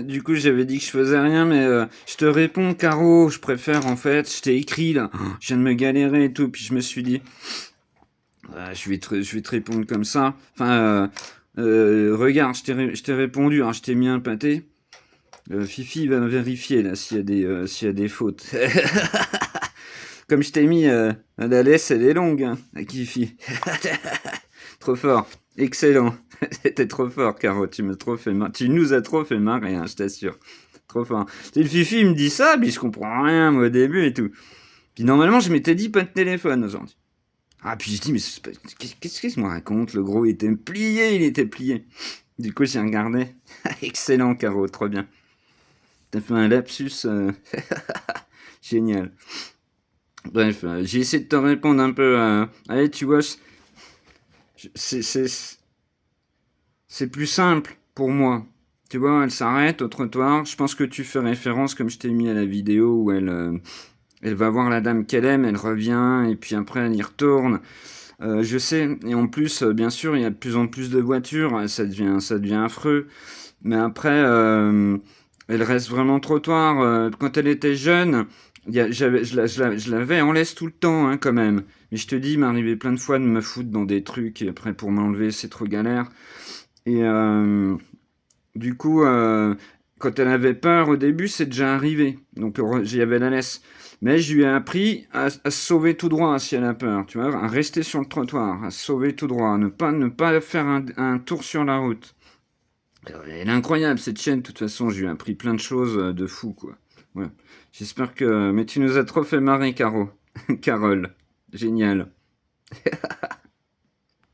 Du coup, j'avais dit que je faisais rien, mais je te réponds, Caro, je préfère en fait, je t'ai écrit là, je viens de me galérer et tout, puis je me suis dit, je vais te répondre comme ça. Enfin, regarde, je t'ai répondu, hein, je t'ai mis un pâté. Fifi va vérifier là s'il y a des fautes. Comme je t'ai mis, la laisse, elle est longue, hein, à Fifi. Trop fort, excellent. T'es trop fort, Caro, tu nous as trop fait marrer, hein, je t'assure. Trop fort. C'est le Fifi, il me dit ça, puis je comprends rien, moi, au début et tout. Puis normalement, je m'étais dit pas de téléphone aujourd'hui. Ah, puis je dis, mais qu'est-ce qu'il me raconte? Le gros, il était plié. Du coup, j'ai regardé. Excellent, Caro, trop bien. T'as fait un lapsus génial. Bref, j'ai essayé de te répondre un peu. Allez, tu vois, c'est plus simple pour moi. Tu vois, elle s'arrête au trottoir. Je pense que tu fais référence, comme je t'ai mis à la vidéo, où elle va voir la dame qu'elle aime, elle revient, et puis après elle y retourne. Je sais, et en plus, bien sûr, il y a de plus en plus de voitures, ça devient affreux. Mais après, elle reste vraiment trottoir. Quand elle était jeune, je l'avais en laisse tout le temps, hein, quand même. Mais je te dis, il m'est arrivé plein de fois de me foutre dans des trucs, et après pour m'enlever, c'est trop galère. Et du coup, quand elle avait peur au début, c'est déjà arrivé. Donc j'y avais la laisse. Mais je lui ai appris à se sauver tout droit si elle a peur, tu vois, à rester sur le trottoir, à se sauver tout droit, à ne pas faire un tour sur la route. Elle est incroyable cette chaîne, de toute façon, je lui ai appris plein de choses de fou, quoi. Ouais. J'espère que... Mais tu nous as trop fait marrer, Caro. Carole. Génial.